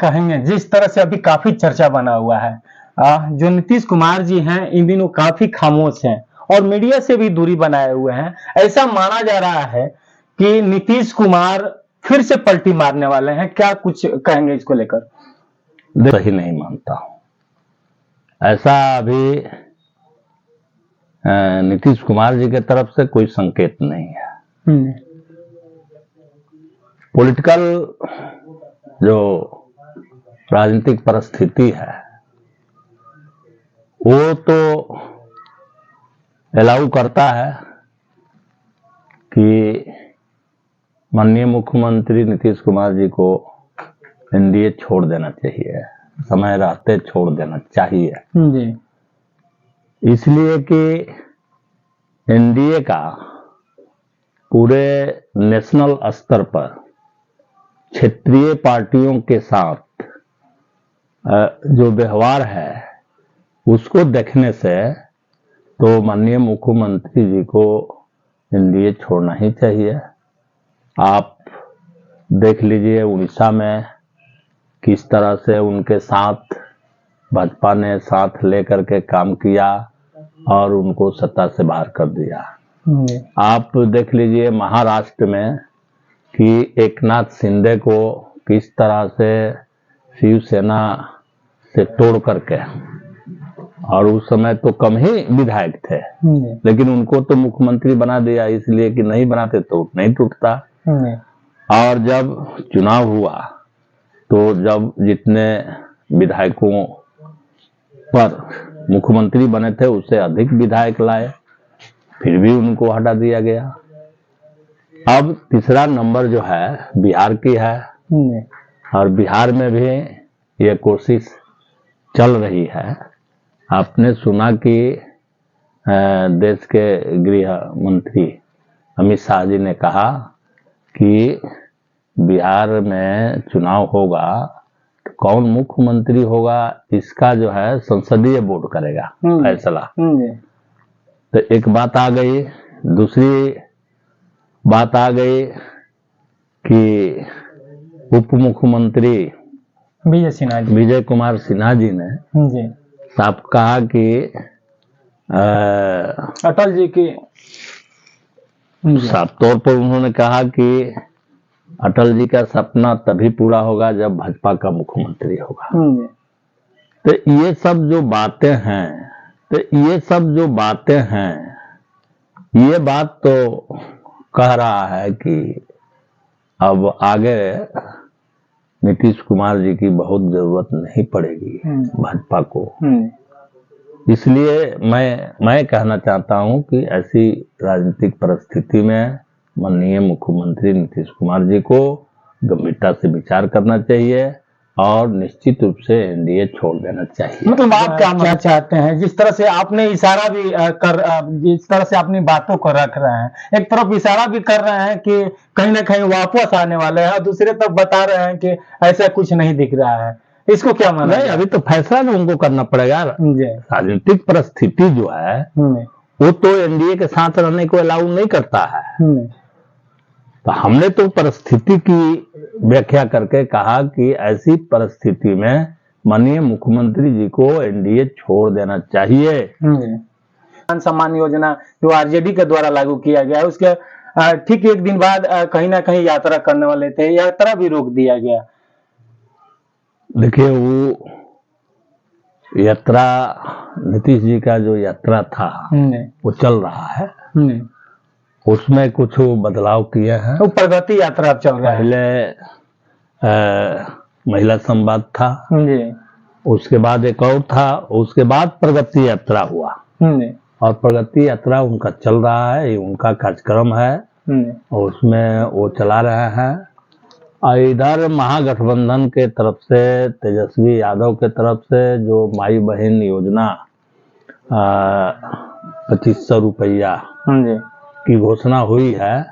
कहेंगे जिस तरह से अभी काफी चर्चा बना हुआ है, जो नीतीश कुमार जी हैं इन दिनों काफी खामोश हैं और मीडिया से भी दूरी बनाए हुए हैं। ऐसा माना जा रहा है कि नीतीश कुमार फिर से पलटी मारने वाले हैं, क्या कुछ कहेंगे इसको लेकर? सही नहीं मानता हूं। ऐसा अभी नीतीश कुमार जी के तरफ से कोई संकेत नहीं है। पॉलिटिकल जो राजनीतिक परिस्थिति है वो तो अलाउ करता है कि माननीय मुख्यमंत्री नीतीश कुमार जी को एनडीए छोड़ देना चाहिए, समय रहते छोड़ देना चाहिए जी। इसलिए कि एनडीए का पूरे नेशनल स्तर पर क्षेत्रीय पार्टियों के साथ जो व्यवहार है उसको देखने से तो माननीय मुख्यमंत्री जी को एनडीए छोड़ना ही चाहिए। आप देख लीजिए उड़ीसा में किस तरह से उनके साथ भाजपा ने साथ लेकर के काम किया और उनको सत्ता से बाहर कर दिया। आप देख लीजिए महाराष्ट्र में कि एकनाथ शिंदे को किस तरह से शिवसेना से तोड़ करके, और उस समय तो कम ही विधायक थे लेकिन उनको तो मुख्यमंत्री बना दिया, इसलिए कि नहीं बनाते तो नहीं टूटता। और जब चुनाव हुआ तो जब जितने विधायकों पर मुख्यमंत्री बने थे उससे अधिक विधायक लाए, फिर भी उनको हटा दिया गया। अब तीसरा नंबर जो है बिहार की है और बिहार में भी ये कोशिश चल रही है। आपने सुना कि देश के गृह मंत्री अमित शाह जी ने कहा कि बिहार में चुनाव होगा तो कौन मुख्यमंत्री होगा इसका जो है संसदीय बोर्ड करेगा फैसला। तो एक बात आ गई। दूसरी बात आ गई कि उप मुख्यमंत्री विजय कुमार सिन्हा जी ने साफ कहा कि अटल जी की साफ तौर पर उन्होंने कहा कि अटल जी का सपना तभी पूरा होगा जब भाजपा का मुख्यमंत्री होगा। तो ये सब जो बातें हैं, ये बात तो कह रहा है कि अब आगे नीतीश कुमार जी की बहुत जरूरत नहीं पड़ेगी भाजपा को। इसलिए मैं कहना चाहता हूं कि ऐसी राजनीतिक परिस्थिति में माननीय मुख्यमंत्री नीतीश कुमार जी को गंभीरता से विचार करना चाहिए और निश्चित रूप से एनडीए छोड़ देना चाहिए। मतलब आप क्या चाहते हैं? जिस तरह से आपने इशारा भी जिस तरह से अपनी बातों को रख रहे हैं, एक तरफ इशारा भी कर रहे हैं कि कहीं ना कहीं वापस आने वाले हैं और दूसरे तरफ बता रहे हैं कि ऐसा कुछ नहीं दिख रहा है, इसको क्या माना? नहीं, अभी तो फैसला ना उनको करना पड़ेगा। राजनीतिक परिस्थिति जो है वो तो एनडीए के साथ रहने को अलाउ नहीं करता है। तो हमने तो परिस्थिति की व्याख्या करके कहा कि ऐसी परिस्थिति में माननीय मुख्यमंत्री जी को एनडीए छोड़ देना चाहिए। किसान सम्मान योजना जो आरजेडी के द्वारा लागू किया गया, उसके ठीक एक दिन बाद कहीं ना कहीं यात्रा करने वाले थे, यात्रा भी रोक दिया गया। देखिए वो यात्रा नीतीश जी का जो यात्रा था वो चल रहा है, उसमें कुछ बदलाव किए हैं। तो प्रगति यात्रा चल रहा है। पहले महिला संवाद था, उसके बाद एक और था, उसके बाद प्रगति यात्रा हुआ और प्रगति यात्रा उनका चल रहा है, ये उनका कार्यक्रम है और उसमें वो चला रहे हैं। और इधर महागठबंधन के तरफ से तेजस्वी यादव के तरफ से जो माई बहन योजना 2500 रुपया की घोषणा हुई है,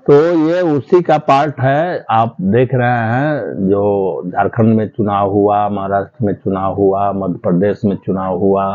तो ये उसी का पार्ट है। आप देख रहे हैं जो झारखंड में चुनाव हुआ, महाराष्ट्र में चुनाव हुआ, मध्य प्रदेश में चुनाव हुआ,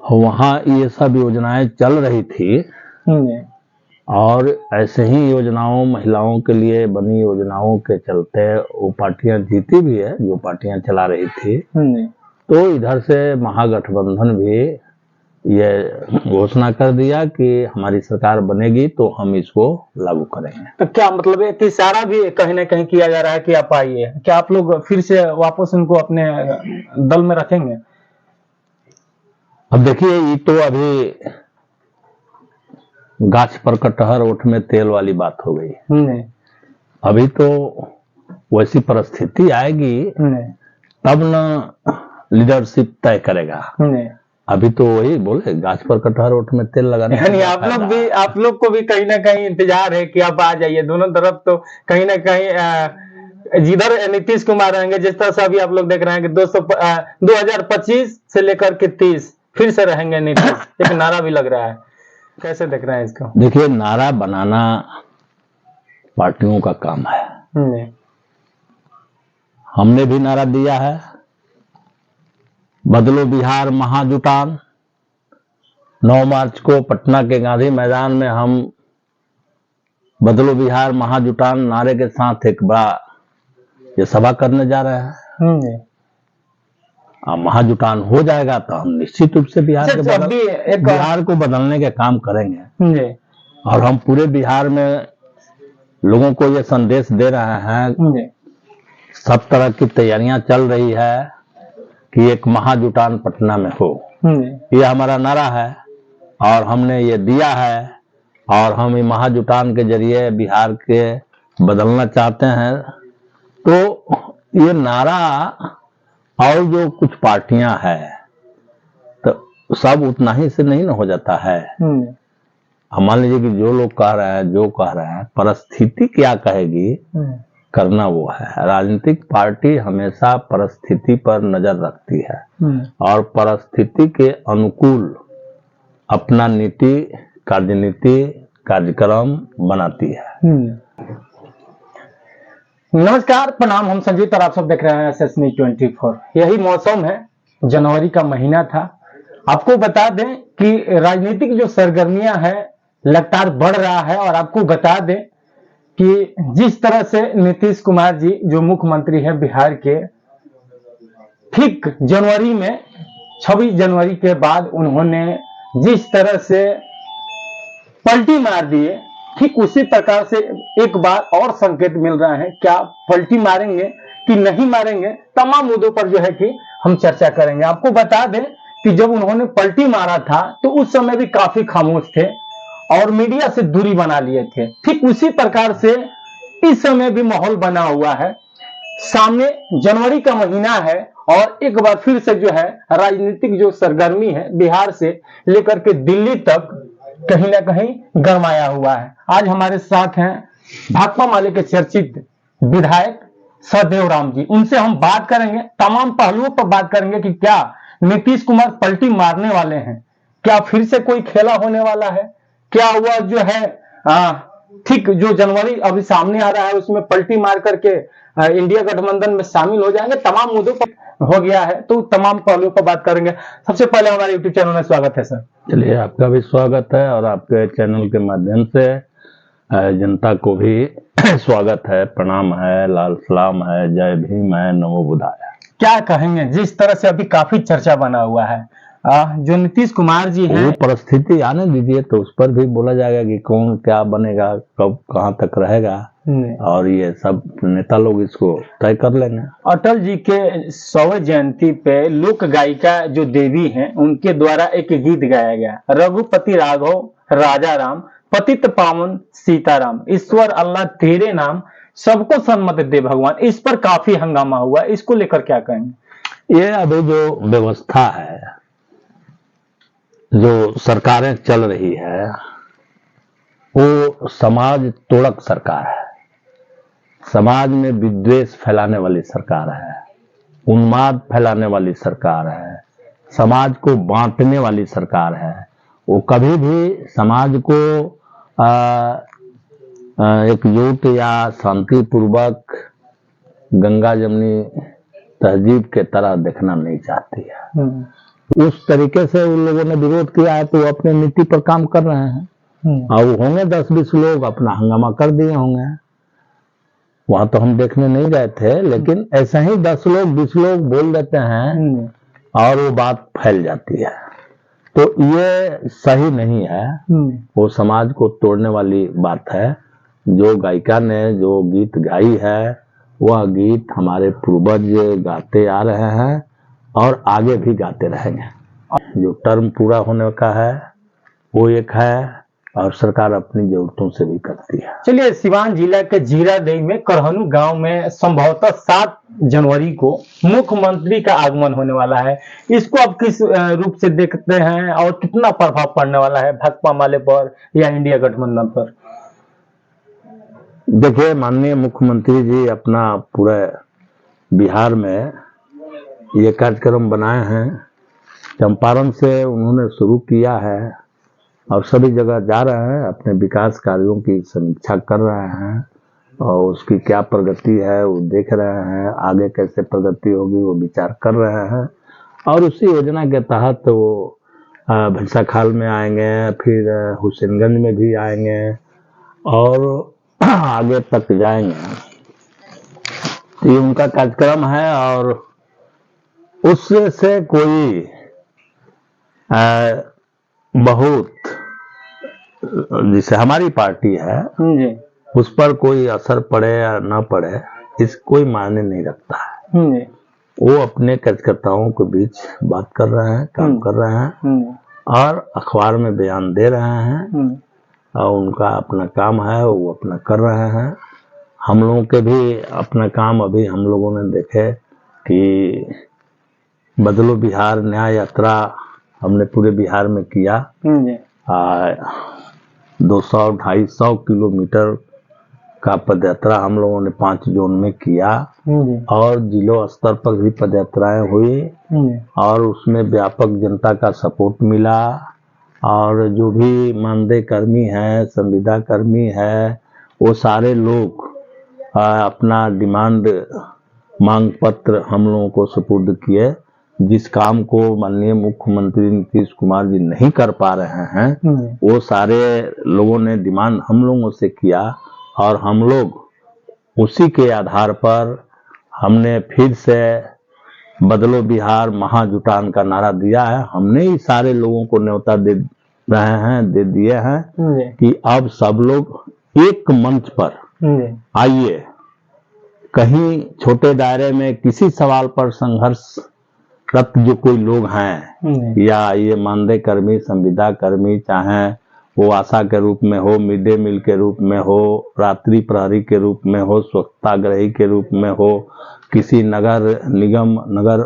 वहाँ ये सब योजनाएं चल रही थी और ऐसे ही योजनाओं, महिलाओं के लिए बनी योजनाओं के चलते वो पार्टियां जीती भी है जो पार्टियां चला रही थी। तो इधर से महागठबंधन भी ये घोषणा कर दिया कि हमारी सरकार बनेगी तो हम इसको लागू करेंगे। तो क्या मतलब है कि इशारा भी कहीं ना कहीं किया जा रहा है कि आप आइए, क्या आप लोग फिर से वापस उनको अपने दल में रखेंगे? अब देखिए, ये तो अभी गाछ पर कटहर ओठ में तेल वाली बात हो गई। अभी तो वैसी परिस्थिति आएगी तब न लीडरशिप तय करेगा। अभी तो वही बोले, गाछ पर कटहर ओठ में तेल लगाने। यानी आप लोग को भी कहीं ना कहीं इंतजार है कि आप आ जाइए। दोनों तरफ तो कहीं ना कहीं जिधर नीतीश कुमार रहेंगे, जिस तरह से अभी आप लोग देख रहे हैं कि 2025 से लेकर के 30 फिर से रहेंगे नीतीश, एक नारा भी लग रहा है। कैसे देख रहे हैं इसको? देखिए, नारा बनाना पार्टियों का काम है। हमने भी नारा दिया है, बदलो बिहार महाजुटान। 9 मार्च को पटना के गांधी मैदान में हम बदलो बिहार महाजुटान नारे के साथ एक बड़ा ये सभा करने जा रहे हैं। महाजुटान हो जाएगा तो हम निश्चित रूप से बिहार को बदलने के काम करेंगे। और हम पूरे बिहार में लोगों को ये संदेश दे रहे हैं, सब तरह की तैयारियां चल रही है कि एक महाजुटान पटना में हो। ये हमारा नारा है और हमने ये दिया है, और हम ये महाजुटान के जरिए बिहार के बदलना चाहते हैं। तो ये नारा, और जो कुछ पार्टियां हैं तो सब उतना ही से नहीं ना हो जाता है। मान लीजिए कि जो लोग कह रहे हैं, जो कह रहे हैं, परिस्थिति क्या कहेगी करना वो है। राजनीतिक पार्टी हमेशा परिस्थिति पर नजर रखती है और परिस्थिति के अनुकूल अपना नीति, कार्यनीति, कार्यक्रम बनाती है। नमस्कार, प्रणाम, हम संजीत और आप सब देख रहे हैं एसएस न्यूज 24। यही मौसम है, जनवरी का महीना था। आपको बता दें कि राजनीतिक जो सरगर्मियां हैं लगातार बढ़ रहा है, और आपको बता दें कि जिस तरह से नीतीश कुमार जी जो मुख्यमंत्री है बिहार के, ठीक जनवरी में 26 जनवरी के बाद उन्होंने जिस तरह से पलटी मार दिए, ठीक उसी प्रकार से एक बार और संकेत मिल रहा है। क्या पलटी मारेंगे कि नहीं मारेंगे, तमाम मुद्दों पर जो है कि हम चर्चा करेंगे। आपको बता दें कि जब उन्होंने पलटी मारा था तो उस समय भी काफी खामोश थे और मीडिया से दूरी बना लिए थे। ठीक उसी प्रकार से इस समय भी माहौल बना हुआ है। सामने जनवरी का महीना है और एक बार फिर से जो है राजनीतिक जो सरगर्मी है बिहार से लेकर के दिल्ली तक कहीं ना कहीं गरमाया हुआ है। आज हमारे साथ हैं भाकपा माले के चर्चित विधायक सहदेव राम जी। उनसे हम बात करेंगे, तमाम पहलुओं पर बात करेंगे कि क्या नीतीश कुमार पलटी मारने वाले हैं, क्या फिर से कोई खेला होने वाला है, क्या हुआ जो है ठीक जो जनवरी अभी सामने आ रहा है उसमें पलटी मार करके इंडिया गठबंधन में शामिल हो जाएंगे। तमाम मुद्दों पर हो गया है, तो तमाम पहलुओं पर बात करेंगे। सबसे पहले हमारे यूट्यूब चैनल में स्वागत है सर। चलिए, आपका भी स्वागत है और आपके चैनल के माध्यम से जनता को भी स्वागत है, प्रणाम है, लाल सलाम है, जय भीम है, नमो बुद्धाय। क्या कहेंगे, जिस तरह से अभी काफी चर्चा बना हुआ है, जो नीतीश कुमार जी हैं, वो परिस्थिति आने दीजिए तो उस पर भी बोला जाएगा कि कौन क्या बनेगा, कब कहां तक रहेगा, और ये सब नेता लोग इसको तय कर लेंगे। अटल जी के 100वीं जयंती पे लोक गायिका जो देवी हैं उनके द्वारा एक गीत गाया गया, रघुपति राघव राजा राम, पतित पावन सीताराम, ईश्वर अल्लाह तेरे नाम, सबको सन्मत दे भगवान। इस पर काफी हंगामा हुआ, इसको लेकर क्या कहेंगे? ये अभी जो व्यवस्था है, जो सरकारें चल रही है, वो समाज तोड़क सरकार है, समाज में विद्वेष फैलाने वाली सरकार है, उन्माद फैलाने वाली सरकार है, समाज को बांटने वाली सरकार है। वो कभी भी समाज को एकजुट या शांतिपूर्वक गंगा जमुनी तहजीब के तरह देखना नहीं चाहती है। उस तरीके से उन लोगों ने विरोध किया है तो वो अपनी नीति पर काम कर रहे हैं। और होंगे 10-20 लोग अपना हंगामा कर दिए होंगे। वहां तो हम देखने नहीं गए थे, लेकिन ऐसा ही 10 लोग 20 लोग बोल देते हैं और वो बात फैल जाती है। तो ये सही नहीं है, वो समाज को तोड़ने वाली बात है। जो गायिका ने जो गीत गाई है वह गीत हमारे पूर्वज गाते आ रहे हैं और आगे भी गाते रहेंगे। जो टर्म पूरा होने का है वो एक है और सरकार अपनी जरूरतों से भी करती है। चलिए, सिवान जिला के जीरादेई में करहनु गांव में संभवतः 7 जनवरी को मुख्यमंत्री का आगमन होने वाला है। इसको आप किस रूप से देखते हैं और कितना प्रभाव पड़ने वाला है भाकपा माले पर या इंडिया गठबंधन पर? देखिए, माननीय मुख्यमंत्री जी अपना पूरे बिहार में ये कार्यक्रम बनाए हैं। चंपारण से उन्होंने शुरू किया है और सभी जगह जा रहे हैं, अपने विकास कार्यों की समीक्षा कर रहे हैं और उसकी क्या प्रगति है वो देख रहे हैं, आगे कैसे प्रगति होगी वो विचार कर रहे हैं। और उसी योजना के तहत वो भंसाखाल में आएंगे, फिर हुसैनगंज में भी आएंगे और आगे तक जाएंगे। ये उनका कार्यक्रम है और उससे कोई बहुत, जिसे हमारी पार्टी है उस पर कोई असर पड़े या ना पड़े इस कोई मायने नहीं रखता है। वो अपने कार्यकर्ताओं के बीच बात कर रहे हैं, काम कर रहे हैं और अखबार में बयान दे रहे हैं और उनका अपना काम है, वो अपना कर रहे हैं। हम लोगों के भी अपना काम अभी हम लोगों ने देखे कि बदलो बिहार न्याय यात्रा हमने पूरे बिहार में किया। 200-250 किलोमीटर का पदयात्रा हम लोगों ने 5 जोन में किया और जिलों स्तर पर भी पदयात्राएं हुई और उसमें व्यापक जनता का सपोर्ट मिला। और जो भी मानदेय कर्मी है, संविदा कर्मी है, वो सारे लोग अपना डिमांड मांग पत्र हम लोगों को सुपुर्द किए। जिस काम को माननीय मुख्यमंत्री नीतीश कुमार जी नहीं कर पा रहे हैं वो सारे लोगों ने डिमांड हम लोगों से किया और हम लोग उसी के आधार पर हमने फिर से बदलो बिहार महाजुटान का नारा दिया है। हमने ही सारे लोगों को न्योता दे दिए हैं कि अब सब लोग एक मंच पर आइए। कहीं छोटे दायरे में किसी सवाल पर संघर्ष रत जो कोई लोग हैं या ये मानदेय कर्मी, संविदा कर्मी, चाहे वो आशा के रूप में हो, मिड डे मील के रूप में हो, रात्रि प्रहरी के रूप में हो, स्वच्छताग्रही के रूप में हो, किसी नगर निगम, नगर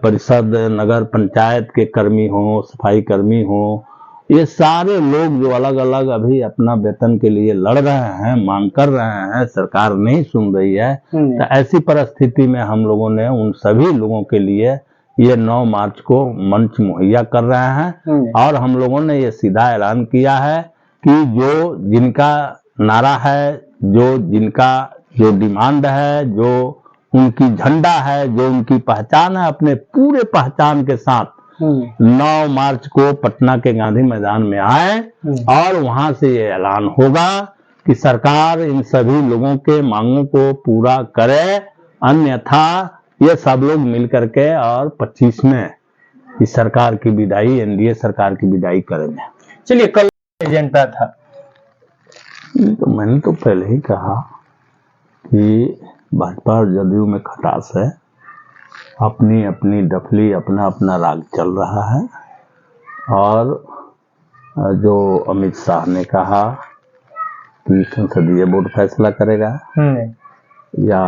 परिषद, नगर पंचायत के कर्मी हो, सफाई कर्मी हो, ये सारे लोग जो अलग अलग अभी अपना वेतन के लिए लड़ रहे हैं, मांग कर रहे हैं, सरकार नहीं सुन रही है। तो ऐसी परिस्थिति में हम लोगों ने उन सभी लोगों के लिए ये 9 मार्च को मंच मुहैया कर रहे हैं और हम लोगों ने ये सीधा ऐलान किया है कि जो जिनका नारा है, जिनका जो डिमांड है, जो उनकी झंडा है, जो उनकी पहचान है, अपने पूरे पहचान के साथ 9 मार्च को पटना के गांधी मैदान में आए और वहां से ये ऐलान होगा कि सरकार इन सभी लोगों के मांगों को पूरा करे, अन्यथा ये सब लोग मिल करके और 25 में इस सरकार की विदाई, एनडीए सरकार की विदाई करेंगे। चलिए, कल एजेंडा था तो मैंने तो पहले ही कहा कि भाजपा और जदयू में खटास है, अपनी अपनी डफली, अपना अपना राग चल रहा है। और जो अमित शाह ने कहा कि संसदीय बोर्ड फैसला करेगा या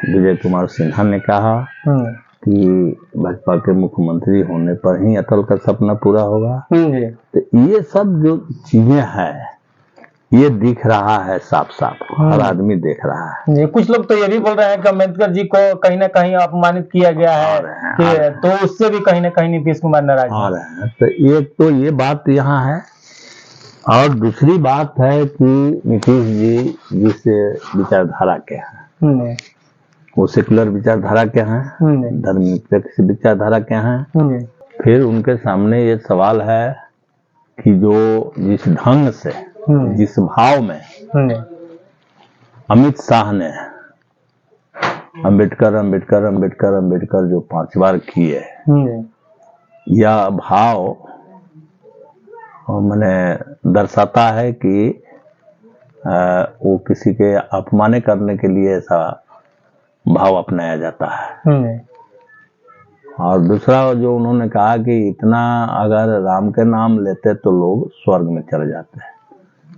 विजय कुमार सिन्हा ने कहा कि भाजपा के मुख्यमंत्री होने पर ही अटल का सपना पूरा होगा, तो ये सब जो चीजें हैं ये दिख रहा है साफ साफ, हर आदमी देख रहा है। कुछ लोग तो ये भी बोल रहे हैं कि अम्बेडकर जी को कहीं ना कहीं अपमानित किया गया है, तो उससे भी कहीं ना कहीं नीतीश कुमार नाराज आ रहे हैं। तो एक तो ये बात यहाँ है और दूसरी बात है कि नीतीश जी जिस विचारधारा के हैं वो सेकुलर विचारधारा के हैं, धर्मनिरपेक्ष विचारधारा के हैं। फिर उनके सामने ये सवाल है कि जो जिस ढंग से, जिस भाव में अमित शाह ने अंबेडकर अंबेडकर अंबेडकर अंबेडकर जो 5 बार किए, यह भाव मैंने दर्शाता है कि वो किसी के अपमान करने के लिए ऐसा भाव अपनाया जाता है। और दूसरा जो उन्होंने कहा कि इतना अगर राम के नाम लेते तो लोग स्वर्ग में चले जाते हैं।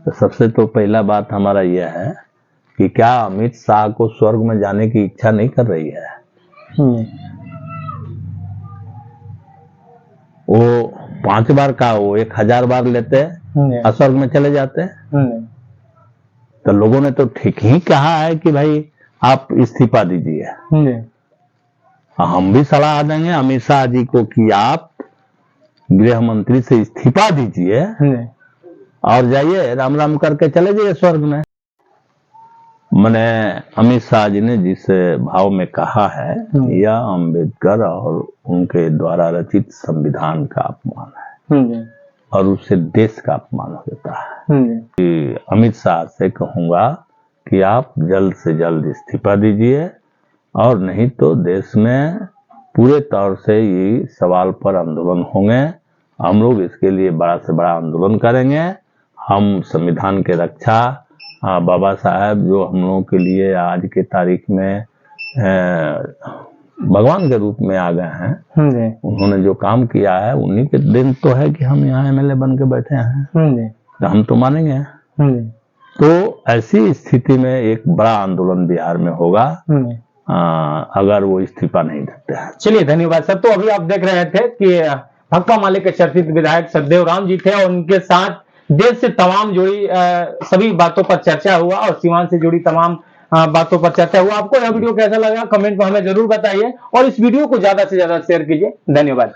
तो सबसे तो पहला बात हमारा यह है कि क्या अमित शाह को स्वर्ग में जाने की इच्छा नहीं कर रही है? वो 5 बार का वो 1000 बार लेते हैं, स्वर्ग में चले जाते हैं। तो लोगों ने तो ठीक ही कहा है कि भाई आप इस्तीफा दीजिए। हम भी सलाह देंगे अमित शाह जी को कि आप गृह मंत्री से इस्तीफा दीजिए और जाइए राम राम करके चले जाइए स्वर्ग में। मैंने अमित शाह जी ने जिस भाव में कहा है, यह अंबेडकर और उनके द्वारा रचित संविधान का अपमान है और उससे देश का अपमान हो जाता है। कि अमित शाह से कहूंगा कि आप जल्द से जल्द इस्तीफा दीजिए और नहीं तो देश में पूरे तौर से ये सवाल पर आंदोलन होंगे। हम लोग इसके लिए बड़ा से बड़ा आंदोलन करेंगे। हम संविधान के रक्षा, बाबा साहब जो हम लोगों के लिए आज के तारीख में भगवान के रूप में आ गए हैं, उन्होंने जो काम किया है उन्हीं के दिन तो है कि हम यहाँ एमएलए बन के बैठे हैं, तो हम तो मानेंगे। तो ऐसी स्थिति में एक बड़ा आंदोलन बिहार में होगा अगर वो इस्तीफा नहीं देते हैं। चलिए धन्यवाद सर। तो अभी आप देख रहे थे कि भाकपा माले के चर्चित विधायक सतदेव राम जी थे और उनके साथ देश से तमाम जुड़ी सभी बातों पर चर्चा हुआ और सीमांत से जुड़ी तमाम बातों पर चर्चा हुआ। आपको यह वीडियो कैसा लगा कमेंट में हमें जरूर बताइए और इस वीडियो को ज्यादा से ज्यादा शेयर कीजिए। धन्यवाद।